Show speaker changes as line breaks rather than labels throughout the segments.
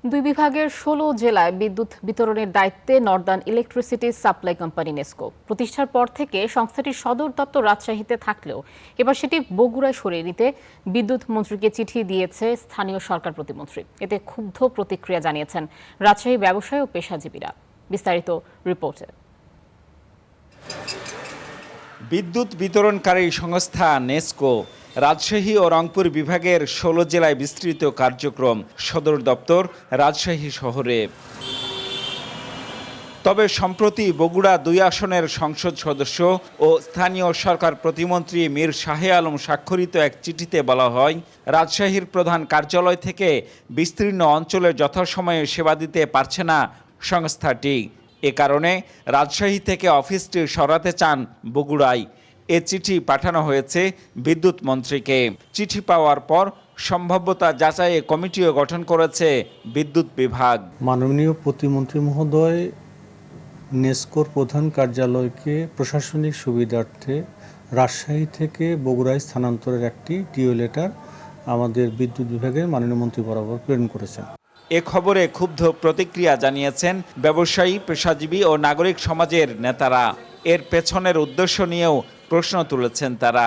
দুই বিভাগের ১৬ জেলায় বিদ্যুৎ বিতরণের দায়িত্বে Northern electricity supply company NESCO. প্রতিষ্ঠার পর থেকে সংস্থাটির সদর দপ্তর রাজশাহীতে থাকলেও এবার সেটি বগুড়ায় সরিয়ে নিতে বিদ্যুৎ মন্ত্রীকে চিঠি দিয়েছে স্থানীয় সরকার প্রতিমন্ত্রী। এতে ক্ষুব্ধ প্রতিক্রিয়া জানিয়েছেন রাজশাহী ব্যবসায়ী ও পেশাজীবীরা। বিস্তারিত রিপোর্টে।
বিদ্যুৎ বিতরণকারী সংস্থা নেসকো রাজশাহী ও রংপুর বিভাগের ১৬ জেলায় বিস্তৃত কার্যক্রম, সদর দপ্তর রাজশাহী শহরে। তবে সম্প্রতি বগুড়া ২ আসনের সংসদ সদস্য ও স্থানীয় সরকার প্রতিমন্ত্রী মীর শাহে আলম স্বাক্ষরিত এক চিঠিতে বলা হয়, রাজশাহীর প্রধান কার্যালয় থেকে বিস্তীর্ণ অঞ্চলে যথাসময়ে সেবা দিতে পারছে না সংস্থাটি। এ কারণে রাজশাহী থেকে অফিসটি সরাতে চান বগুড়ায়। এ চিঠি পাঠানো হয়েছে বিদ্যুৎ মন্ত্রীকে। চিঠি পাওয়ার পর সম্ভাব্যতা যাচাইয়ে কমিটিও গঠন করেছে বিদ্যুৎ বিভাগ।
মাননীয় প্রতিমন্ত্রী মহোদয় নেসকোর প্রধান কার্যালয়কে প্রশাসনিক সুবিধার্থে রাজশাহী থেকে বগুড়ায় স্থানান্তরের একটি টিও লেটার আমাদের বিদ্যুৎ বিভাগের মাননীয় মন্ত্রী বরাবর প্রেরণ করেছেন।
এ খবরে ক্ষুব্ধ প্রতিক্রিয়া জানিয়েছেন ব্যবসায়ী, পেশাজীবী ও নাগরিক সমাজের নেতারা। এর পেছনের উদ্দেশ্য নিয়েও প্রশ্ন তুলেছেন তারা।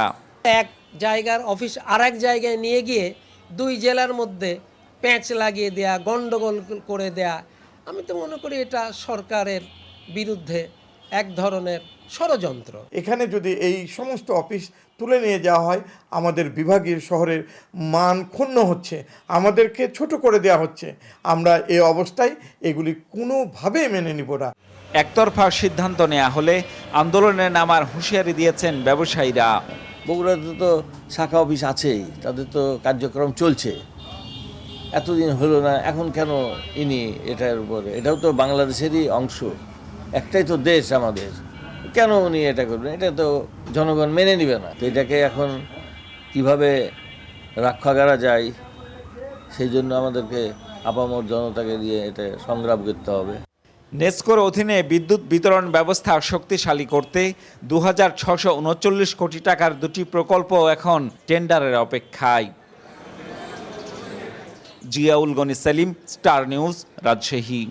এক জায়গার অফিস আরেক জায়গায় নিয়ে গিয়ে দুই জেলার মধ্যে প্যাঁচ লাগিয়ে দেয়া, গন্ডগোল করে দেয়া, আমি তো মনে করি এটা সরকারের বিরুদ্ধে এক ধরনের ষড়যন্ত্র।
এখানে যদি এই সমস্ত অফিস তুলে নিয়ে যাওয়া হয়, আমাদের বিভাগীয় শহরের মান ক্ষুণ্ণ হচ্ছে, আমাদেরকে ছোট করে দেওয়া হচ্ছে। আমরা এই অবস্থায় এগুলি কোনোভাবে মেনে নিব না।
একতরফা সিদ্ধান্ত নেওয়া হলে আন্দোলনে নামার হুঁশিয়ারি দিয়েছেন ব্যবসায়ীরা।
বগুড়াতে তো শাখা অফিস আছেই, তাদের তো কার্যক্রম চলছে, এতদিন হলো না, এখন কেন ইনি এটার উপরে? এটাও তো বাংলাদেশেরই অংশ, একটাই তো দেশ আমাদের, কেন উনি এটা করবেন? এটা তো জনগণ মেনে নিবে না। তো এটাকে এখন কিভাবে রক্ষা করা যায়, সেই জন্য আমাদেরকে আপামর জনতাকে দিয়ে এটা সংগ্রাম করতে হবে।
নেসকোর অধীনে বিদ্যুৎ বিতরণ ব্যবস্থা শক্তিশালী করতে ২৬৩৯ কোটি টাকার ২টি প্রকল্প এখন টেন্ডারের অপেক্ষায়। Ziaul Gani Selim, star news, Rajshahi.